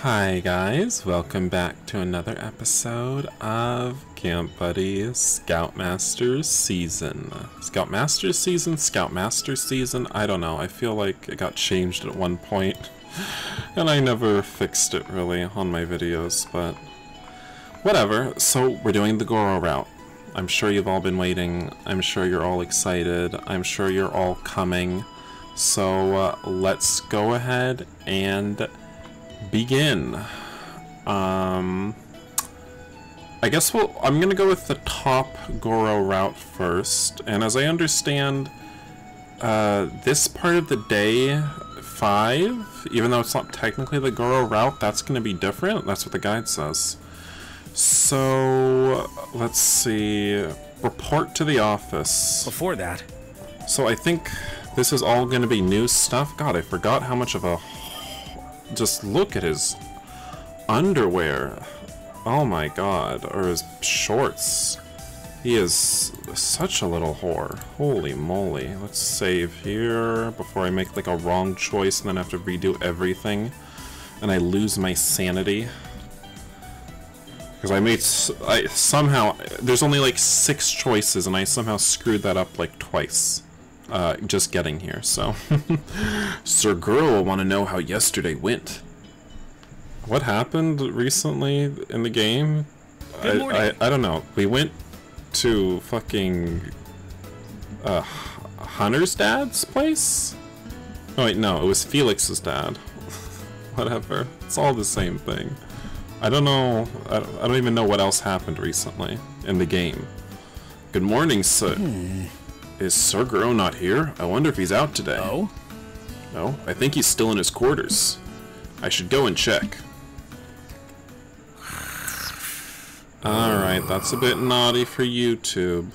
Hi guys, welcome back to another episode of Camp Buddy Scoutmaster Season. Scoutmaster Season? Scoutmaster Season? I don't know, I feel like it got changed at one point, and I never fixed it really on my videos, but whatever. So we're doing the Goro route. I'm sure you've all been waiting, I'm sure you're all excited, I'm sure you're all coming, so let's go ahead and begin. I guess I'm gonna go with the top Goro route first, and as I understand, this part of the day 5, even though it's not technically the Goro route, that's gonna be different. That's what the guide says. So let's see. Report to the office. Before that, so I think this is all gonna be new stuff. God, I forgot how much of a... Just look at his underwear. Oh my god. Or his shorts. He is such a little whore. Holy moly. Let's save here before I make like a wrong choice and then have to redo everything. And I lose my sanity. Because I somehow... There's only like 6 choices and I somehow screwed that up like twice. Just getting here, so. Sir Goro will want to know how yesterday went. What happened recently in the game? I don't know. We went to fucking Hunter's dad's place? Oh wait, no, it was Felix's dad. Whatever. It's all the same thing. I don't know. I don't even know what else happened recently in the game. Good morning, sir. Is Sir Goro not here? I wonder if he's out today. Oh? No, I think he's still in his quarters. I should go and check. Alright, that's a bit naughty for YouTube.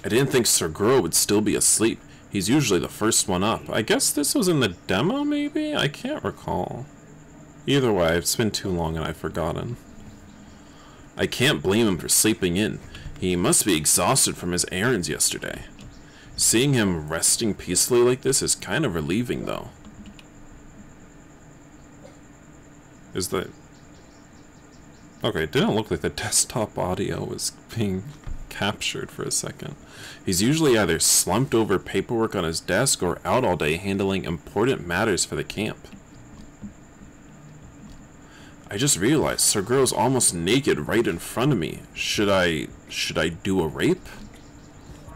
I didn't think Sir Goro would still be asleep. He's usually the first one up. I guess this was in the demo, maybe? I can't recall. Either way, it's been too long and I've forgotten. I can't blame him for sleeping in. He must be exhausted from his errands yesterday. Seeing him resting peacefully like this is kind of relieving, though. Is that... Okay, it didn't look like the desktop audio was being captured for a second. He's usually either slumped over paperwork on his desk or out all day handling important matters for the camp. I just realized Sir Goro's almost naked right in front of me. Should I do a rape?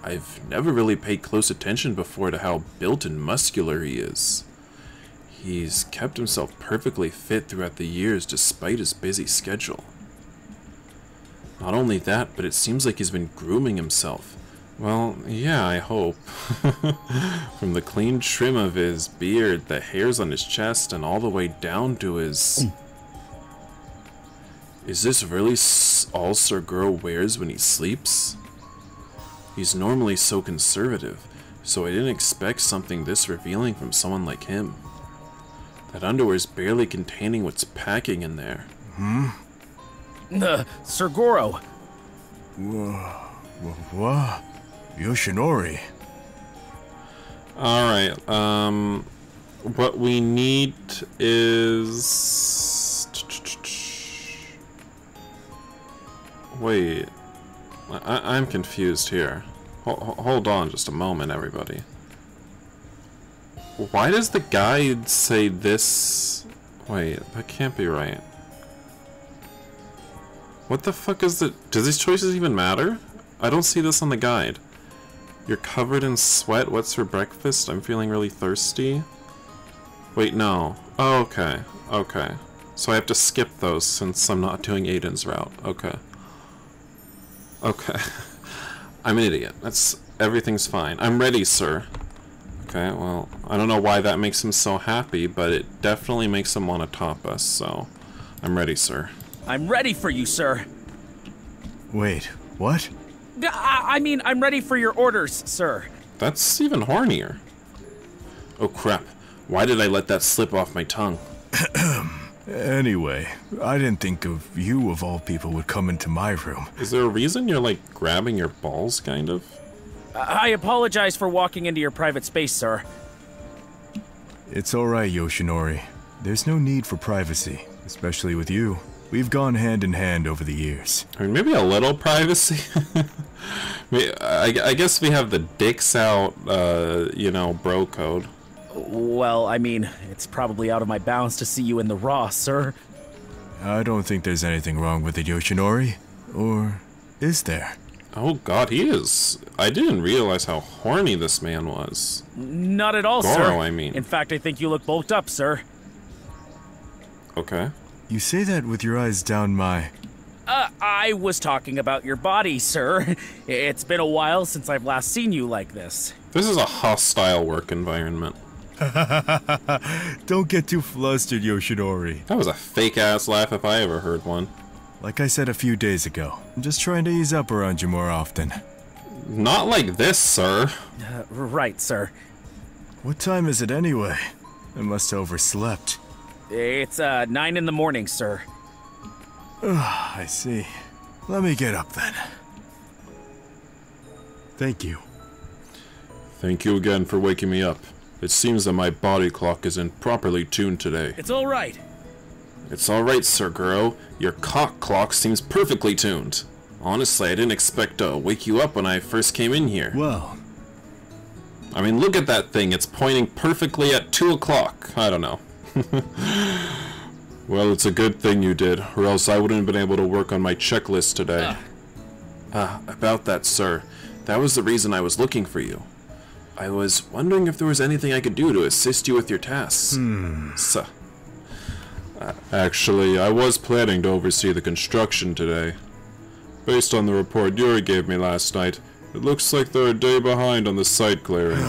I've never really paid close attention before to how built and muscular he is. He's kept himself perfectly fit throughout the years despite his busy schedule. Not only that, but it seems like he's been grooming himself. Well, yeah, I hope. From the clean trim of his beard, the hairs on his chest, and all the way down to his... Is this really all Sir Goro wears when he sleeps? He's normally so conservative, so I didn't expect something this revealing from someone like him. That underwear's barely containing what's packing in there. Sir Goro. What? Yoshinori. Alright, what we need is... Wait, I'm confused here. Hold on just a moment, everybody. Why does the guide say this? Wait, that can't be right. What the fuck is the... Do these choices even matter? I don't see this on the guide. You're covered in sweat. What's for breakfast? I'm feeling really thirsty. Wait, no. Oh, okay. Okay. So I have to skip those since I'm not doing Aiden's route. Okay. Okay. I'm an idiot. Everything's fine. I'm ready, sir. Okay, well, I don't know why that makes him so happy, but it definitely makes him want to top us, so I'm ready, sir. I'm ready for you, sir. Wait, what? I mean, I'm ready for your orders, sir. That's even hornier. Oh crap. Why did I let that slip off my tongue? Anyway, I didn't think of you of all people would come into my room. Is there a reason you're like grabbing your balls, kind of? I apologize for walking into your private space, sir. It's alright, Yoshinori. There's no need for privacy, especially with you. We've gone hand in hand over the years. I mean, maybe a little privacy. I guess we have the dicks out, you know, bro code. Well, I mean, it's probably out of my bounds to see you in the raw, sir. I don't think there's anything wrong with it, Yoshinori. Or is there? Oh god, he is. I didn't realize how horny this man was. Not at all, Goro, sir. I mean. In fact, I think you look bulked up, sir. Okay. You say that with your eyes down my... I was talking about your body, sir. It's been a while since I've last seen you like this. This is a hostile work environment. Don't get too flustered, Yoshinori. That was a fake-ass laugh if I ever heard one. Like I said a few days ago, I'm just trying to ease up around you more often. Not like this, sir. Right, sir. What time is it anyway? I must have overslept. It's 9 in the morning, sir. I see. Let me get up then. Thank you. Thank you again for waking me up. It seems that my body clock isn't properly tuned today. It's all right. It's all right, Sir Goro. Your cock clock seems perfectly tuned. Honestly, I didn't expect to wake you up when I first came in here. Well... I mean, look at that thing. It's pointing perfectly at 2 o'clock. I don't know. Well, it's a good thing you did, or else I wouldn't have been able to work on my checklist today. About that, sir. That was the reason I was looking for you. I was wondering if there was anything I could do to assist you with your tasks. So, actually, I was planning to oversee the construction today. Based on the report Yuri gave me last night, it looks like they're a day behind on the site clearing.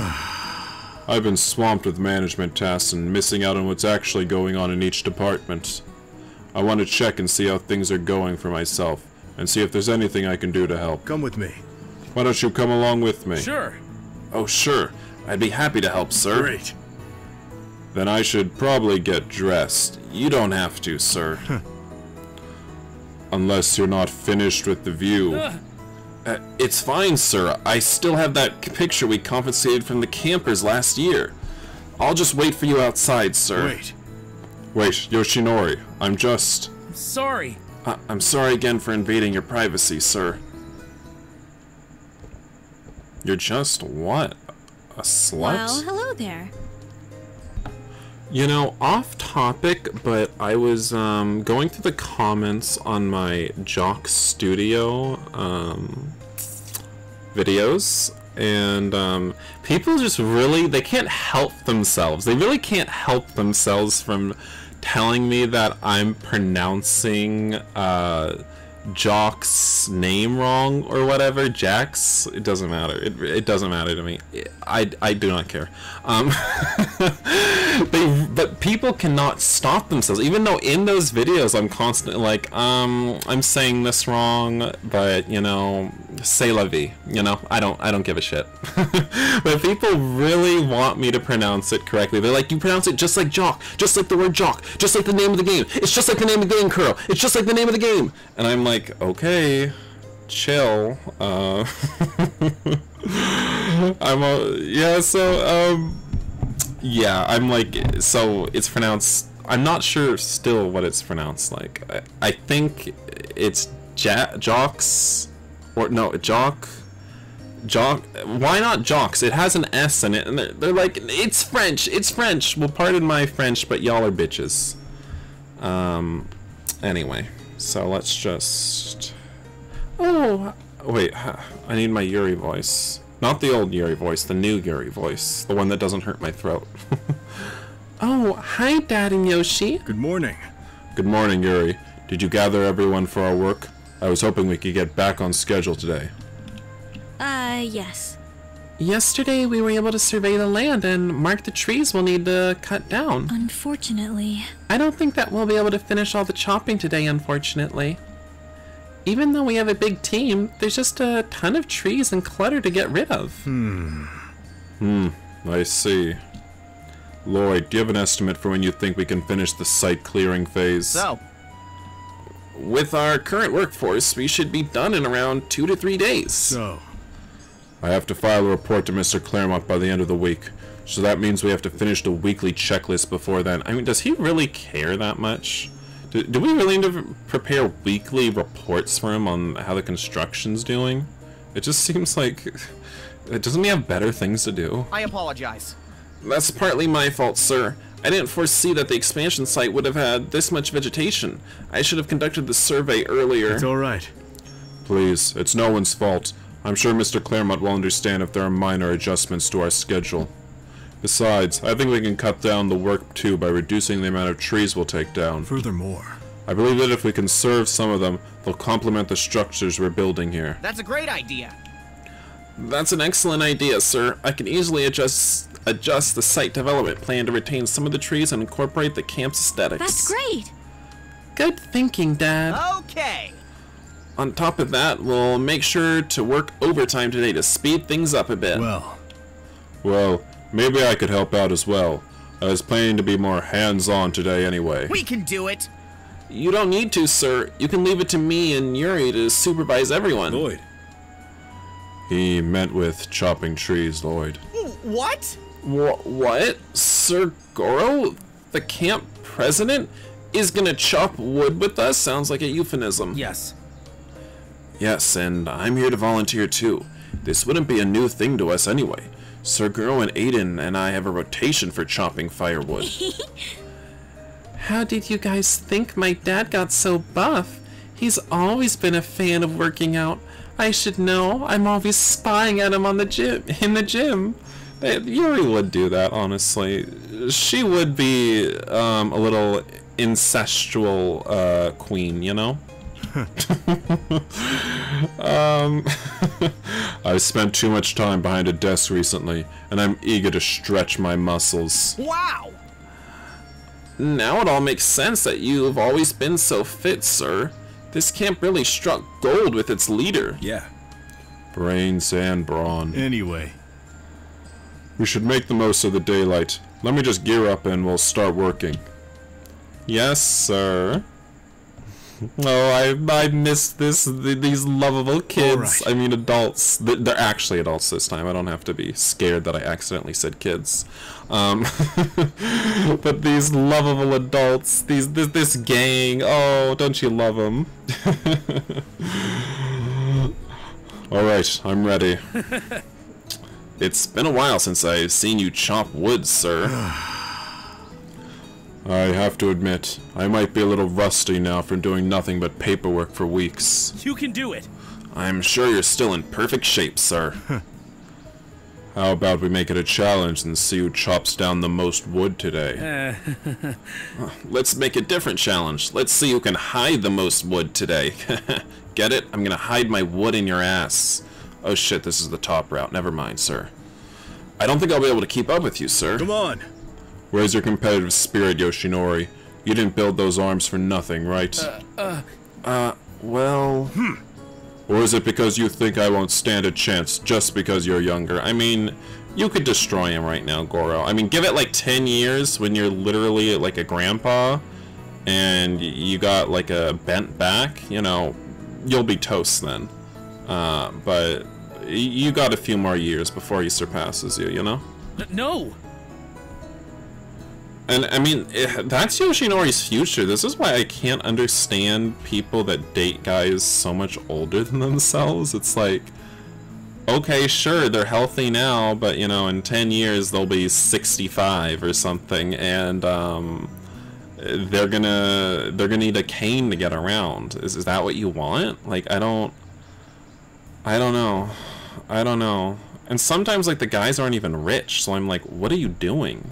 I've been swamped with management tasks and missing out on what's actually going on in each department. I want to check and see how things are going for myself, and see if there's anything I can do to help. Come with me. Why don't you come along with me? Sure. Oh, sure. I'd be happy to help, sir. Great. Then I should probably get dressed. You don't have to, sir. Unless you're not finished with the view. It's fine, sir. I still have that picture we confiscated from the campers last year. I'll just wait for you outside, sir. Wait, Yoshinori. I'm just... Sorry. I'm sorry again for invading your privacy, sir. You're just what? A slut? Well, hello there. You know, off topic, but I was going through the comments on my Jock Studio videos, and people just really, they can't help themselves. They really can't help themselves from telling me that I'm pronouncing Jock's name wrong or whatever. Jax, it doesn't matter. It doesn't matter to me. I do not care. But people cannot stop themselves, even though in those videos I'm constantly like, I'm saying this wrong, but you know, c'est la vie. You know, I don't give a shit. But people really want me to pronounce it correctly. They're like, you pronounce it just like Jock, just like the word Jock, just like the name of the game. It's just like the name of the game, Kuro. It's just like the name of the game. And I'm like, okay, chill. Yeah, I'm like, so it's pronounced, I'm not sure still what it's pronounced like. I think it's Jocks, or no, Jock, why not Jocks? It has an S in it, and they're like, it's French. Well, pardon my French, but y'all are bitches. Anyway, so let's just, oh, wait, I need my Yuri voice. Not the old Yuri voice, the new Yuri voice. The one that doesn't hurt my throat. Oh, hi, Dad and Yoshi. Good morning. Good morning, Yuri. Did you gather everyone for our work? I was hoping we could get back on schedule today. Yes. Yesterday, we were able to survey the land and mark the trees we'll need to cut down. Unfortunately. I don't think that we'll be able to finish all the chopping today, unfortunately. Even though we have a big team, there's just a ton of trees and clutter to get rid of. I see. Lloyd, do you have an estimate for when you think we can finish the site clearing phase? So, With our current workforce, we should be done in around 2 to 3 days. So, I have to file a report to Mr. Claremont by the end of the week, So that means we have to finish the weekly checklist before then. I mean, does he really care that much? Do we really need to prepare weekly reports for him on how the construction's doing? It just seems like... Doesn't he have better things to do? I apologize. That's partly my fault, sir. I didn't foresee that the expansion site would have had this much vegetation. I should have conducted the survey earlier. It's alright. Please, it's no one's fault. I'm sure Mr. Claremont will understand if there are minor adjustments to our schedule. Besides, I think we can cut down the work too by reducing the amount of trees we'll take down. Furthermore, I believe that if we conserve some of them, they'll complement the structures we're building here. That's a great idea. That's an excellent idea, sir. I can easily adjust the site development plan to retain some of the trees and incorporate the camp's aesthetics. That's great. Good thinking, Dad. Okay. On top of that, we'll make sure to work overtime today to speed things up a bit. well, Maybe I could help out as well. I was planning to be more hands-on today anyway. We can do it. You don't need to, sir. You can leave it to me and Yuri to supervise everyone. Lloyd. He meant with chopping trees, Lloyd. What? What? Sir Goro, the camp president, is gonna chop wood with us? Sounds like a euphemism. Yes. Yes, and I'm here to volunteer too. This wouldn't be a new thing to us anyway. Sir Goro and Aiden and I have a rotation for chopping firewood. How did you guys think my dad got so buff? He's always been a fan of working out. I should know. I'm always spying at him in the gym. Yuri would do that, honestly. She would be a little incestual queen, you know? I've spent too much time behind a desk recently, and I'm eager to stretch my muscles. Wow! Now it all makes sense that you've always been so fit, sir. This camp really struck gold with its leader. Yeah. Brains and brawn. Anyway. We should make the most of the daylight. Let me just gear up and we'll start working. Yes, sir. Oh, I miss these lovable kids. Right. I mean adults. They're actually adults this time. I don't have to be scared that I accidentally said kids. But these lovable adults, this gang, oh, don't you love them? Alright, I'm ready. It's been a while since I've seen you chop wood, sir. I have to admit, I might be a little rusty now from doing nothing but paperwork for weeks. You can do it. I'm sure you're still in perfect shape, sir. How about we make it a challenge and see who chops down the most wood today? Let's make a different challenge. Let's see who can hide the most wood today. Get it? I'm gonna hide my wood in your ass. Oh shit, this is the top route. Never mind, sir. I don't think I'll be able to keep up with you, sir. Come on. Where's your competitive spirit, Yoshinori? You didn't build those arms for nothing, right? Well... Or is it because you think I won't stand a chance just because you're younger? I mean, you could destroy him right now, Goro. I mean, give it like 10 years when you're literally like a grandpa and you got like a bent back, you know, you'll be toast then. But you got a few more years before he surpasses you, you know? No! And, I mean, that's Yoshinori's future. This is why I can't understand people that date guys so much older than themselves. It's like, okay, sure, they're healthy now, but, you know, in 10 years they'll be 65 or something, and, they're gonna need a cane to get around. Is that what you want? Like, I don't know. And sometimes, like, the guys aren't even rich, so I'm like, what are you doing?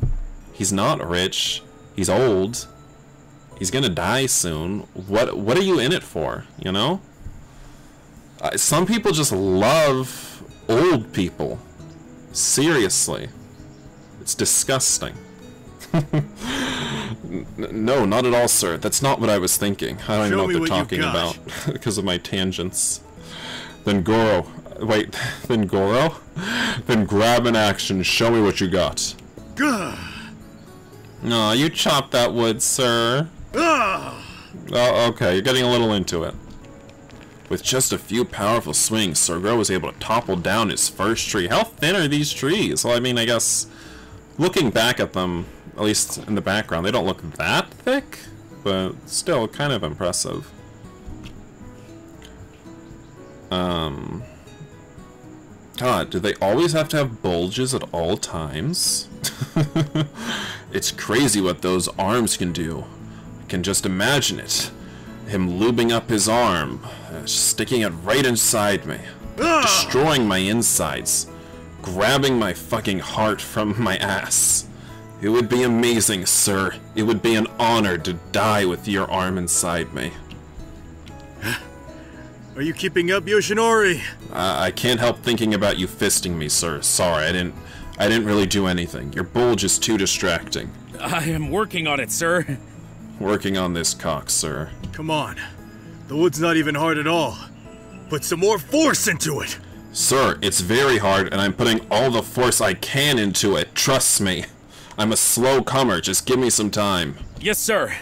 He's not rich. He's old. He's gonna die soon. What are you in it for, you know? Some people just love old people. Seriously. It's disgusting. No, not at all, sir. That's not what I was thinking. I don't even know what they're talking about because of my tangents. Then Goro. Wait, then Goro? Then grab an action. Show me what you got. No, you chopped that wood, sir. Oh, okay, you're getting a little into it. With just a few powerful swings, Sir Goro was able to topple down his first tree. How thin are these trees? Well, I mean, I guess Looking back at them, at least in the background, they don't look that thick, but still kind of impressive. God, do they always have to have bulges at all times? It's crazy what those arms can do. I can just imagine it. Him lubing up his arm, sticking it right inside me, destroying my insides, grabbing my fucking heart from my ass. It would be amazing, sir. It would be an honor to die with your arm inside me. Are you keeping up, Yoshinori? I can't help thinking about you fisting me, sir. Sorry, I didn't really do anything. Your bulge is too distracting. I am working on it, sir. Working on this cock, sir. Come on. The wood's not even hard at all. Put some more force into it. Sir, it's very hard, and I'm putting all the force I can into it. Trust me. I'm a slow comer. Just give me some time. Yes, sir.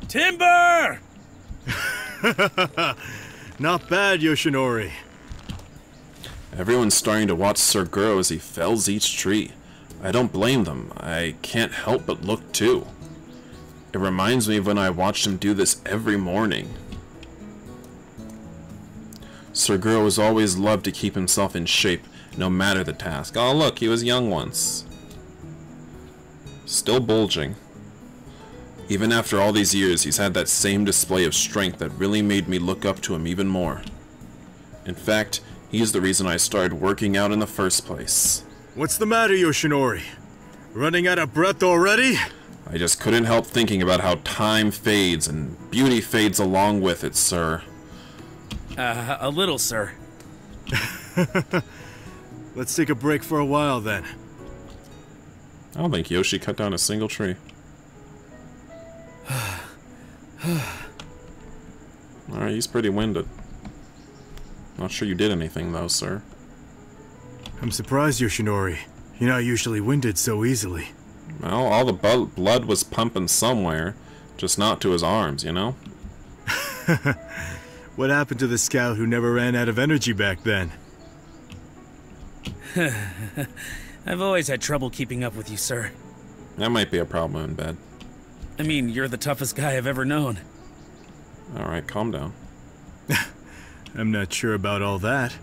Timber! Not bad, Yoshinori. Everyone's starting to watch Sir Goro as he fells each tree. I don't blame them. I can't help but look too. It reminds me of when I watched him do this every morning. Sir Goro has always loved to keep himself in shape, no matter the task. Oh look, he was young once. Still bulging. Even after all these years, he's had that same display of strength that really made me look up to him even more. In fact, he's the reason I started working out in the first place. What's the matter, Yoshinori? Running out of breath already? I just couldn't help thinking about how time fades and beauty fades along with it, sir. A little, sir. Let's take a break for a while, then. I don't think Yoshi cut down a single tree. Alright, he's pretty winded. Not sure you did anything, though, sir. I'm surprised, Yoshinori. You're not usually winded so easily. Well, all the blood was pumping somewhere, just not to his arms, you know? What happened to the scout who never ran out of energy back then? I've always had trouble keeping up with you, sir. That might be a problem in bed. I mean, you're the toughest guy I've ever known. Alright, calm down. I'm not sure about all that.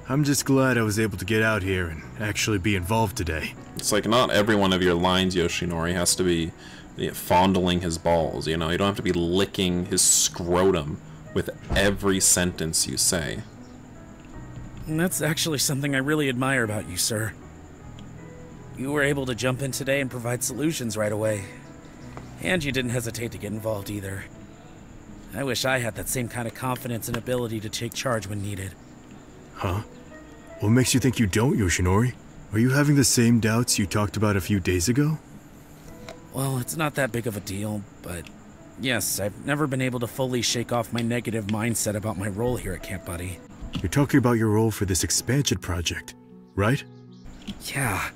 I'm just glad I was able to get out here and actually be involved today. It's like not every one of your lines, Yoshinori, has to be fondling his balls, you know? You don't have to be licking his scrotum with every sentence you say. And that's actually something I really admire about you, sir. You were able to jump in today and provide solutions right away. And you didn't hesitate to get involved either. I wish I had that same kind of confidence and ability to take charge when needed. Huh? What makes you think you don't, Yoshinori? Are you having the same doubts you talked about a few days ago? Well, it's not that big of a deal, but yes, I've never been able to fully shake off my negative mindset about my role here at Camp Buddy. You're talking about your role for this expansion project, right? Yeah,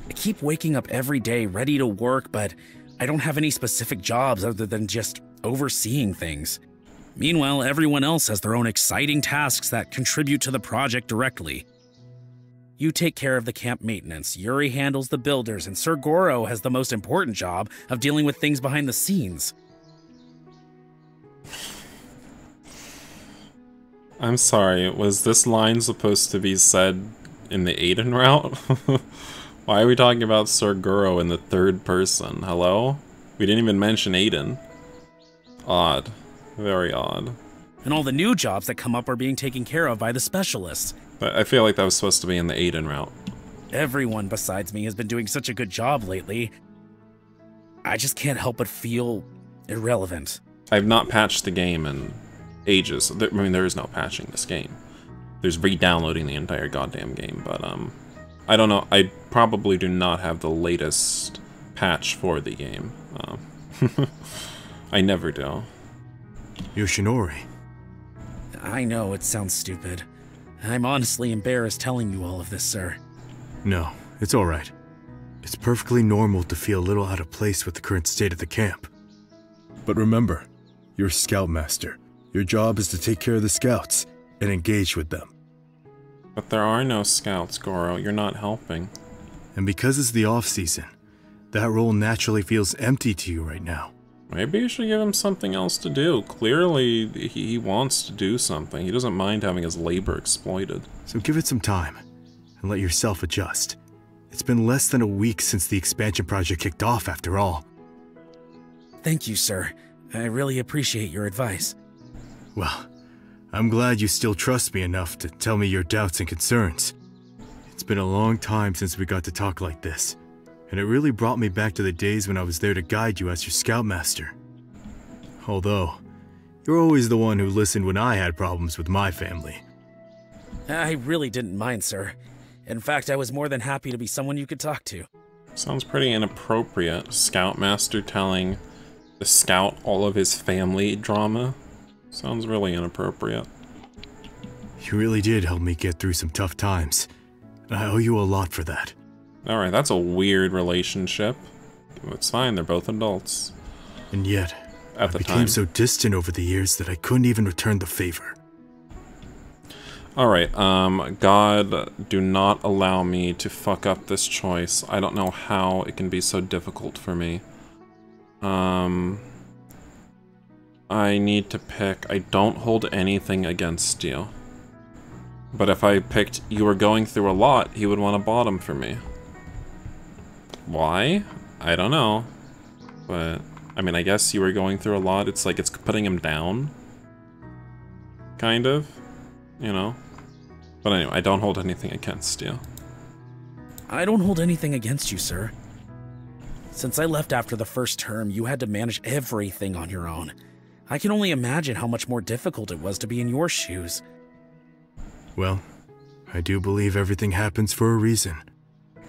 I keep waking up every day ready to work, but I don't have any specific jobs other than just overseeing things. Meanwhile, everyone else has their own exciting tasks that contribute to the project directly. You take care of the camp maintenance, Yuri handles the builders, and Sir Goro has the most important job of dealing with things behind the scenes. I'm sorry, was this line supposed to be said in the Aiden route? Why are we talking about Sir Goro in the third person? Hello? We didn't even mention Aiden. Odd. Very odd. And all the new jobs that come up are being taken care of by the specialists. But I feel like that was supposed to be in the Aiden route. Everyone besides me has been doing such a good job lately. I just can't help but feel irrelevant. I've not patched the game in ages. I mean, there is no patching this game. There's re-downloading the entire goddamn game, but I don't know. I probably do not have the latest patch for the game. I never do. Yoshinori. I know it sounds stupid. I'm honestly embarrassed telling you all of this, sir. No, it's alright. It's perfectly normal to feel a little out of place with the current state of the camp. But remember, you're Scoutmaster. Your job is to take care of the scouts and engage with them. But there are no scouts, Goro. You're not helping. And because it's the off-season, that role naturally feels empty to you right now. Maybe you should give him something else to do. Clearly, he wants to do something. He doesn't mind having his labor exploited. So give it some time, and let yourself adjust. It's been less than a week since the expansion project kicked off, after all. Thank you, sir. I really appreciate your advice. Well, I'm glad you still trust me enough to tell me your doubts and concerns. It's been a long time since we got to talk like this, and it really brought me back to the days when I was there to guide you as your Scoutmaster. Although, you're always the one who listened when I had problems with my family. I really didn't mind, sir. In fact, I was more than happy to be someone you could talk to. Sounds pretty inappropriate. Scoutmaster telling the scout all of his family drama. Sounds really inappropriate. You really did help me get through some tough times, and I owe you a lot for that. Alright, that's a weird relationship. It's fine, they're both adults. And yet, I At the became time. so distant over the years that I couldn't even return the favor. Alright, God, do not allow me to fuck up this choice. I don't know how it can be so difficult for me. I need to pick. I don't hold anything against you. But if I picked you were going through a lot, he would want a bottom for me. Why? I don't know. But, I mean, I guess you were going through a lot. It's like it's putting him down. Kind of. You know? But anyway, I don't hold anything against you. I don't hold anything against you, sir. Since I left after the first term, you had to manage everything on your own. I can only imagine how much more difficult it was to be in your shoes. Well, I do believe everything happens for a reason.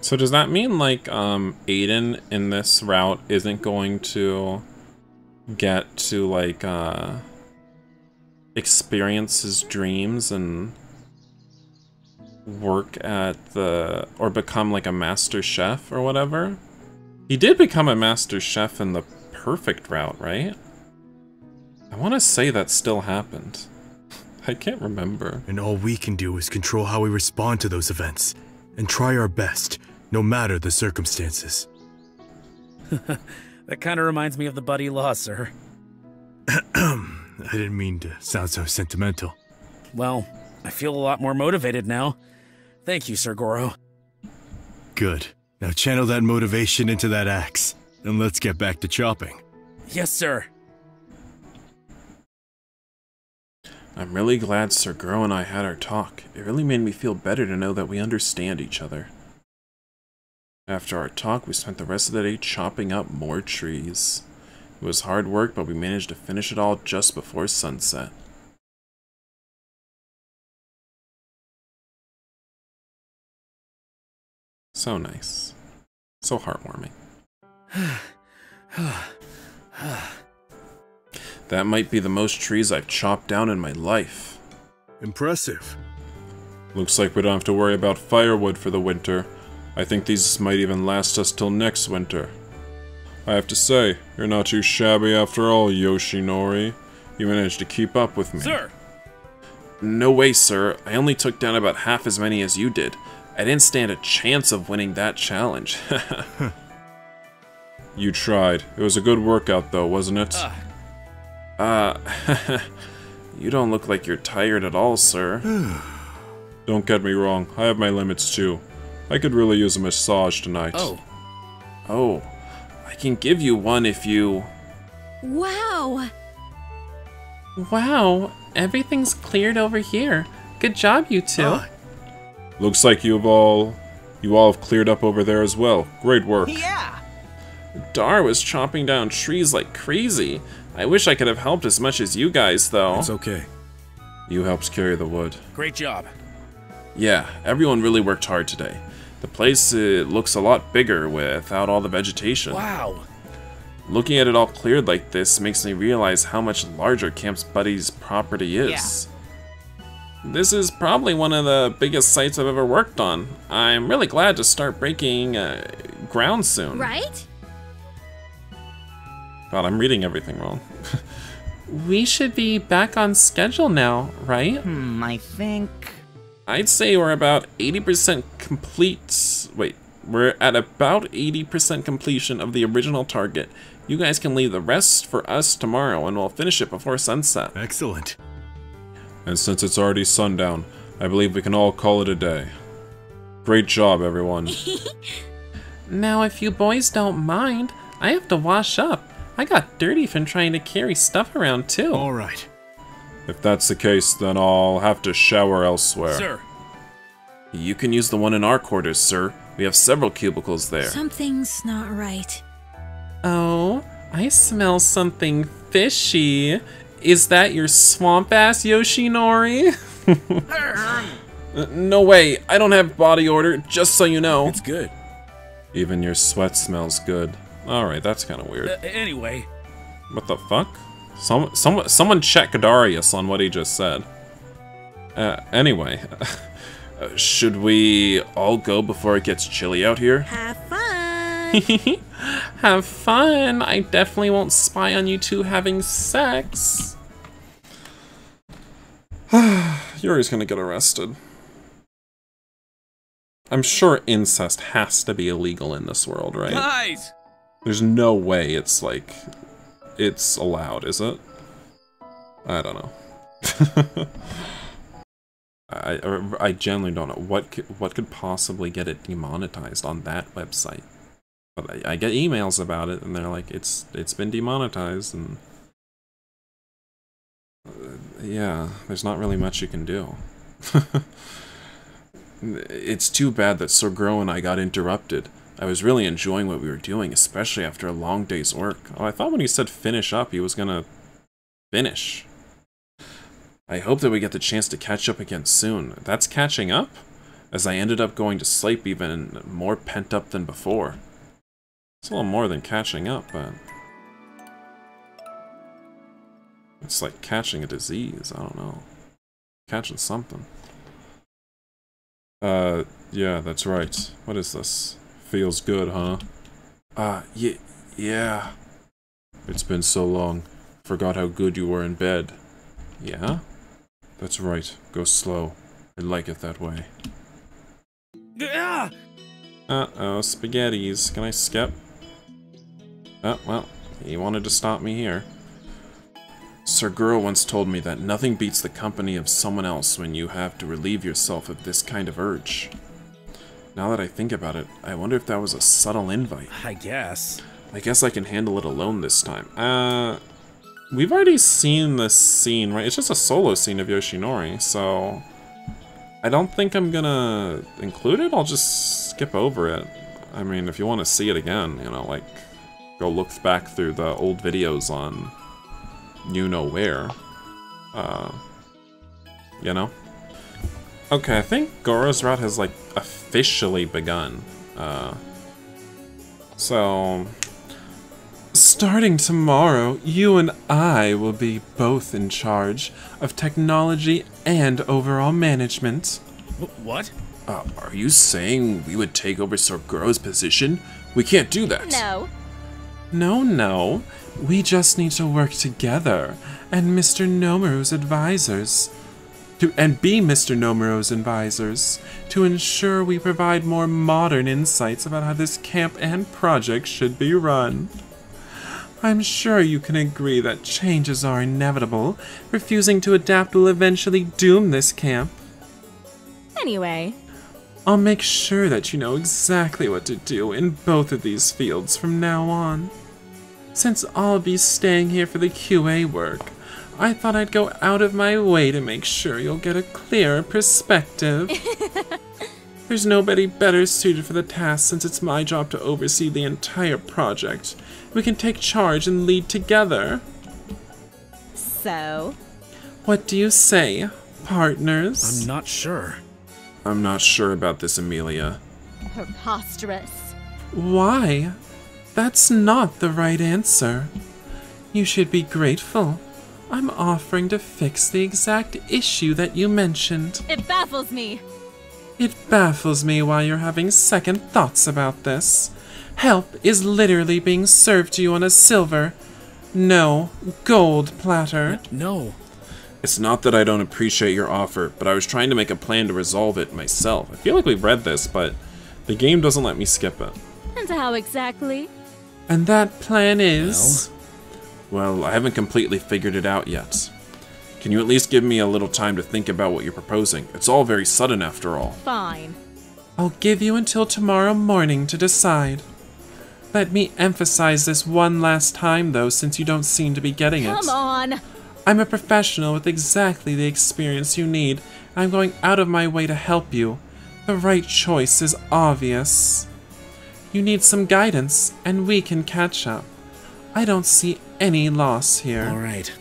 So does that mean, like, Aiden in this route isn't going to get to, like, experience his dreams and work at the, or become, like, a master chef or whatever? He did become a master chef in the perfect route, right? I want to say that still happened. I can't remember. And all we can do is control how we respond to those events, and try our best, no matter the circumstances. That kind of reminds me of the buddy law, sir. I didn't mean to sound so sentimental. Well, I feel a lot more motivated now. Thank you, Sir Goro. Good. Now channel that motivation into that axe, and let's get back to chopping. Yes, sir. I'm really glad Sir Goro and I had our talk. It really made me feel better to know that we understand each other. After our talk, we spent the rest of the day chopping up more trees. It was hard work, but we managed to finish it all just before sunset. So nice. So heartwarming. That might be the most trees I've chopped down in my life. Impressive. Looks like we don't have to worry about firewood for the winter. I think these might even last us till next winter. I have to say, you're not too shabby after all, Yoshinori. You managed to keep up with me. Sir! No way, sir. I only took down about half as many as you did. I didn't stand a chance of winning that challenge. You tried. It was a good workout though, wasn't it? You don't look like you're tired at all, sir. Don't get me wrong, I have my limits too. I could really use a massage tonight. Oh, I can give you one if you... Wow! Wow, everything's cleared over here. Good job, you two. Looks like you all have cleared up over there as well. Great work. Yeah! Dar was chopping down trees like crazy. I wish I could have helped as much as you guys, though. It's okay. You helped carry the wood. Great job. Yeah, everyone really worked hard today. The place looks a lot bigger without all the vegetation. Wow. Looking at it all cleared like this makes me realize how much larger Camp Buddy's property is. This is probably one of the biggest sites I've ever worked on. I'm really glad to start breaking ground soon. Right? God, I'm reading everything wrong. We should be back on schedule now, right? I think... I'd say we're about 80% complete. Wait, We're at about 80% completion of the original target. You guys can leave the rest for us tomorrow, and we'll finish it before sunset. Excellent. And since it's already sundown, I believe we can all call it a day. Great job, everyone. Now, if you boys don't mind, I have to wash up. I got dirty from trying to carry stuff around, too. All right. If that's the case, then I'll have to shower elsewhere. Sir. You can use the one in our quarters, sir. We have several cubicles there. Something's not right. Oh, I smell something fishy. Is that your swamp-ass Yoshinori? No way, I don't have body odor, just so you know. It's good. Even your sweat smells good. Alright, that's kind of weird. Anyway. What the fuck? Someone check Darius on what he just said. Anyway. Should we all go before it gets chilly out here? Have fun! Have fun! I definitely won't spy on you two having sex. Yuri's gonna get arrested. I'm sure incest has to be illegal in this world, right? Guys! There's no way it's like... it's allowed, is it? I don't know. I genuinely don't know what could possibly get it demonetized on that website. But I get emails about it, and they're like, it's been demonetized, and yeah, there's not really much you can do. It's too bad that Sir Goro and I got interrupted. I was really enjoying what we were doing, especially after a long day's work. Oh, I thought when he said finish up, he was gonna finish. I hope that we get the chance to catch up again soon. That's catching up? As I ended up going to sleep even more pent up than before. It's a little more than catching up, but... it's like catching a disease, I don't know. Catching something. Yeah, that's right. What is this? Feels good, huh? Yeah. It's been so long. Forgot how good you were in bed. Yeah? That's right. Go slow. I like it that way. Uh-oh, spaghettis. Can I skip? Oh, well, he wanted to stop me here. Sir Goro once told me that nothing beats the company of someone else when you have to relieve yourself of this kind of urge. Now that I think about it, I wonder if that was a subtle invite. I guess. I guess I can handle it alone this time. We've already seen this scene, right? It's just a solo scene of Yoshinori, so... I don't think I'm gonna include it, I'll just skip over it. I mean, if you want to see it again, you know, like, go look back through the old videos on you-know-where. You know? Okay, I think Goro's route has, like, officially begun. So... starting tomorrow, you and I will be both in charge of technology and overall management. What? Are you saying we would take over Sir Goro's position? We can't do that. No. No. We just need to work together and Mr. Nomuru's advisors. Be Mr. Nomuru's advisors to ensure we provide more modern insights about how this camp and project should be run. I'm sure you can agree that changes are inevitable. Refusing to adapt will eventually doom this camp. Anyway. I'll make sure that you know exactly what to do in both of these fields from now on. Since I'll be staying here for the QA work, I thought I'd go out of my way to make sure you'll get a clearer perspective. There's nobody better suited for the task since it's my job to oversee the entire project. We can take charge and lead together. So? What do you say, partners? I'm not sure. I'm not sure about this, Amelia. Preposterous. Why? That's not the right answer. You should be grateful. I'm offering to fix the exact issue that you mentioned. It baffles me. It baffles me why you're having second thoughts about this. Help is literally being served to you on a silver, no, gold platter. No. It's not that I don't appreciate your offer, but I was trying to make a plan to resolve it myself. I feel like we've read this, but The game doesn't let me skip it. And how exactly? And that plan is... Well, I haven't completely figured it out yet. Can you at least give me a little time to think about what you're proposing? It's all very sudden after all. Fine. I'll give you until tomorrow morning to decide. Let me emphasize this one last time, though, since you don't seem to be getting it. Come on! I'm a professional with exactly the experience you need. I'm going out of my way to help you. The right choice is obvious. You need some guidance, and we can catch up. I don't see any loss here. All right.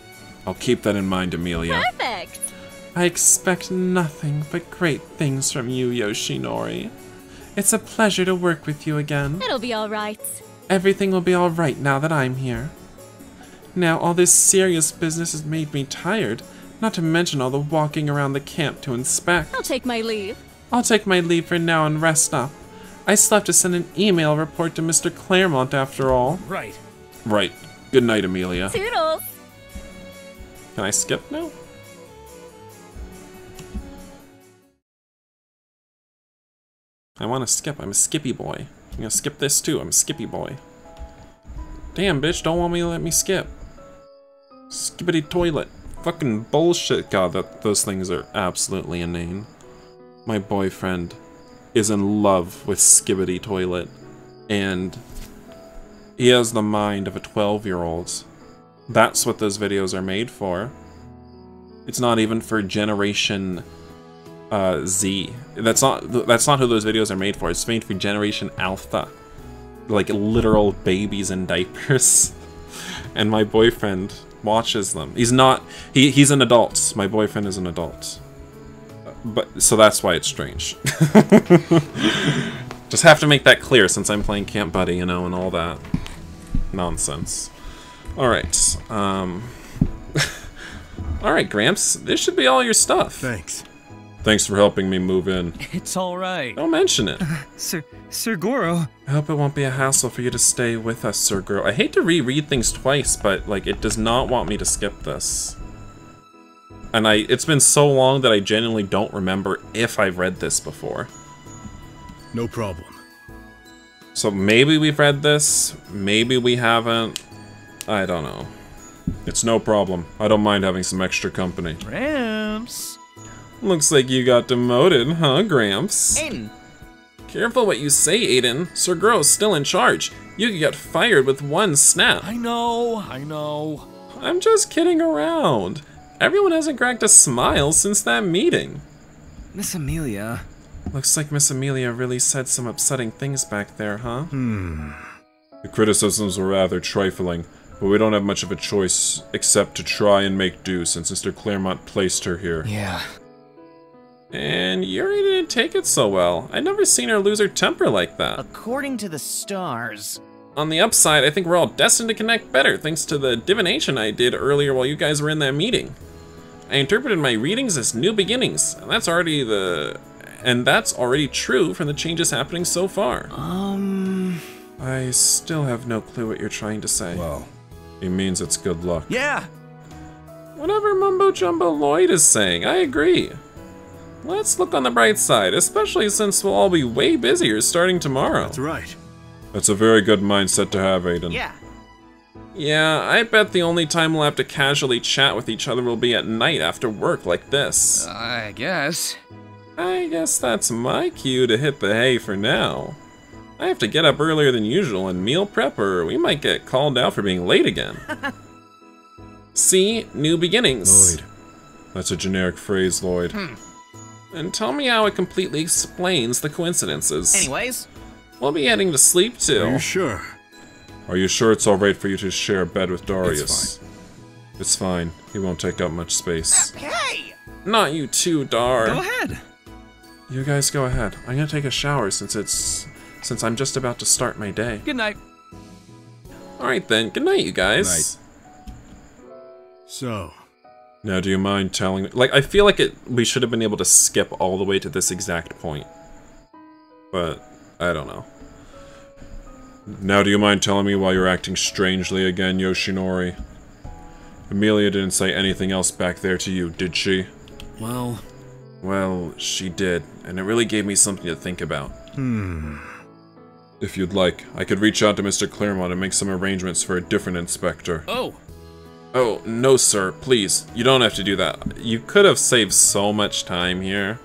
I'll keep that in mind, Amelia. Perfect! I expect nothing but great things from you, Yoshinori. It's a pleasure to work with you again. It'll be alright. Everything will be alright now that I'm here. Now, all this serious business has made me tired, not to mention all the walking around the camp to inspect. I'll take my leave. I'll take my leave for now and rest up. I still have to send an email report to Mr. Claremont after all. Right. Right. Good night, Amelia. Toodles! Can I skip now? I want to skip. I'm a skippy boy. I'm gonna skip this too. I'm a skippy boy. Damn, bitch, don't want me to let me skip. Skippity toilet. Fucking bullshit. God, those things are absolutely inane. My boyfriend is in love with Skibbity Toilet, and he has the mind of a 12-year-old. That's what those videos are made for. It's not even for Generation Z. That's not who those videos are made for. It's made for Generation Alpha. Like literal babies in diapers. And my boyfriend watches them. He's an adult. My boyfriend is an adult. But so that's why it's strange. Just have to make that clear since I'm playing Camp Buddy, you know, and all that nonsense. Alright, alright, Gramps, this should be all your stuff. Thanks. Thanks for helping me move in. It's alright. Don't mention it. Sir Goro. I hope it won't be a hassle for you to stay with us, Sir Goro. I hate to reread things twice, but, like, it does not want me to skip this. And it's been so long that I genuinely don't remember if I've read this before. No problem. So maybe we've read this, maybe we haven't. I don't know. It's no problem. I don't mind having some extra company. Gramps. Looks like you got demoted, huh, Gramps? Aiden. Careful what you say, Aiden. Sir Goro's still in charge. You could get fired with one snap. I know. I'm just kidding around. Everyone hasn't cracked a smile since that meeting. Miss Amelia. Looks like Miss Amelia really said some upsetting things back there, huh? The criticisms were rather trifling, but we don't have much of a choice except to try and make do since Mr. Claremont placed her here. Yeah. And Yuri didn't take it so well. I'd never seen her lose her temper like that. According to the stars. On the upside, I think we're all destined to connect better thanks to the divination I did earlier while you guys were in that meeting. I interpreted my readings as new beginnings, and that's already true from the changes happening so far. I still have no clue what you're trying to say. Well, He means it's good luck. Yeah. Whatever Mumbo Jumbo Lloyd is saying, I agree. Let's look on the bright side, especially since we'll all be way busier starting tomorrow. that's right. That's a very good mindset to have, Aiden. Yeah. Yeah, I bet the only time we'll have to casually chat with each other will be at night after work like this. I guess. I guess that's my cue to hit the hay for now. I have to get up earlier than usual and meal prep, or we might get called out for being late again. See, new beginnings. Lloyd. That's a generic phrase, Lloyd. And tell me how it completely explains the coincidences. Anyways. We'll be heading to sleep too. Are you sure? Are you sure it's alright for you to share a bed with Darius? It's fine. It's fine. He won't take up much space. Hey! Not you too, Dar. Go ahead. You guys go ahead. I'm gonna take a shower since I'm just about to start my day. Good night. Alright then, good night you guys. So, Now do you mind telling me, like, I feel like we should have been able to skip all the way to this exact point. But, I don't know. Now do you mind telling me why you're acting strangely again, Yoshinori? Amelia didn't say anything else back there to you, did she? Well, Well, she did, and it really gave me something to think about. If you'd like, I could reach out to Mr. Claremont and make some arrangements for a different inspector. Oh, Oh, no sir, please. You don't have to do that. You could have saved so much time here.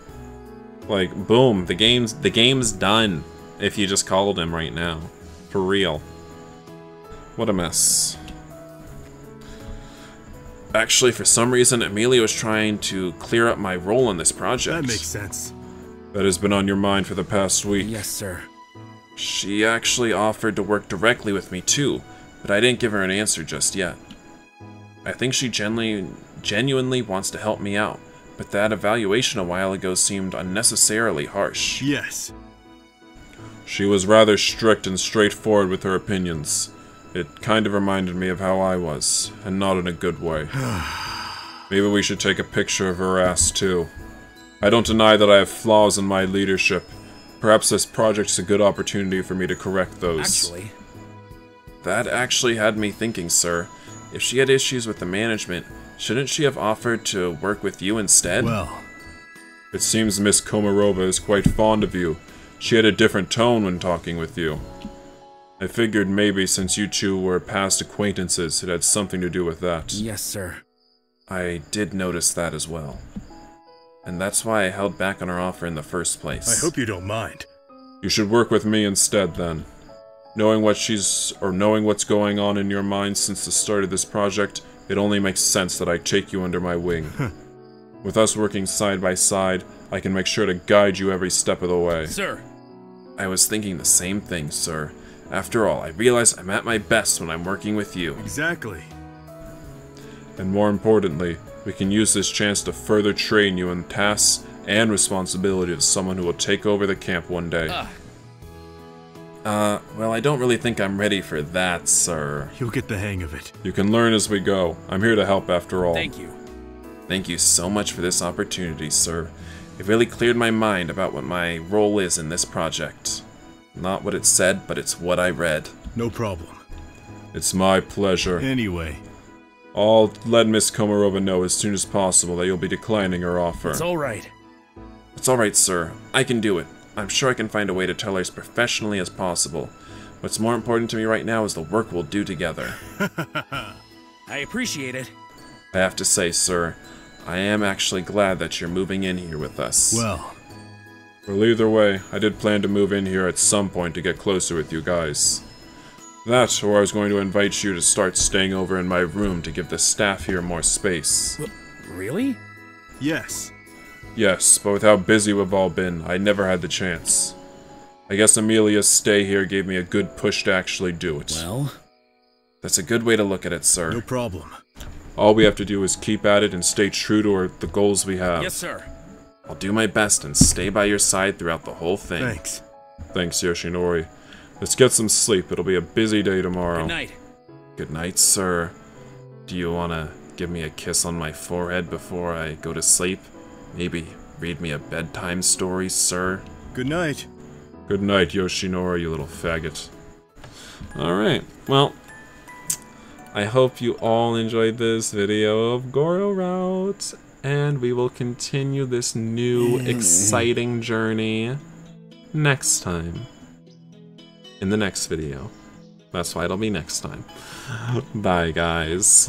Like, boom, the game's done. If you just called him right now. For real. What a mess. Actually, for some reason, Amelia was trying to clear up my role in this project. That makes sense. That has been on your mind for the past week. yes, sir. She actually offered to work directly with me too, but I didn't give her an answer just yet. I think she genuinely wants to help me out, but that evaluation a while ago seemed unnecessarily harsh. Yes. She was rather strict and straightforward with her opinions. It kind of reminded me of how I was, and not in a good way. Maybe we should take a picture of her ass too. I don't deny that I have flaws in my leadership. Perhaps this project's a good opportunity for me to correct those. Actually, That actually had me thinking, sir. If she had issues with the management, shouldn't she have offered to work with you instead? Well, It seems Miss Komarova is quite fond of you. She had a different tone when talking with you. I figured maybe since you two were past acquaintances, it had something to do with that. yes, sir. I did notice that as well. And that's why I held back on her offer in the first place. I hope you don't mind. You should work with me instead, then. Knowing what's going on in your mind since the start of this project, it only makes sense that I take you under my wing. With us working side by side, I can make sure to guide you every step of the way. Sir. I was thinking the same thing, sir. After all, I realize I'm at my best when I'm working with you. Exactly. And more importantly, we can use this chance to further train you in tasks and responsibility of someone who will take over the camp one day. Well, I don't really think I'm ready for that, sir. You'll get the hang of it. You can learn as we go. I'm here to help after all. Thank you. Thank you so much for this opportunity, sir. It really cleared my mind about what my role is in this project. Not what it said, but it's what I read. No problem. It's my pleasure. Anyway, I'll let Miss Komarova know as soon as possible that you'll be declining her offer. It's all right. It's alright, sir. I can do it. I'm sure I can find a way to tell her as professionally as possible. What's more important to me right now is the work we'll do together. I appreciate it. I have to say, sir, I am actually glad that you're moving in here with us. well, Either way, I did plan to move in here at some point to get closer with you guys. That, or I was going to invite you to start staying over in my room to give the staff here more space. Really? yes. Yes, but with how busy we've all been, I never had the chance. I guess Amelia's stay here gave me a good push to actually do it. Well, That's a good way to look at it, sir. No problem. All we have to do is keep at it and stay true to the goals we have. yes, sir. I'll do my best and stay by your side throughout the whole thing. Thanks. Thanks, Yoshinori. Let's get some sleep. It'll be a busy day tomorrow. Good night. Good night, sir. Do you want to give me a kiss on my forehead before I go to sleep? Maybe read me a bedtime story, sir? Good night. Good night, Yoshinori, you little faggot. Alright, well, I hope you all enjoyed this video of Goro Route, and we will continue this new, exciting journey next time. In the next video. That's why it'll be next time. Bye, guys.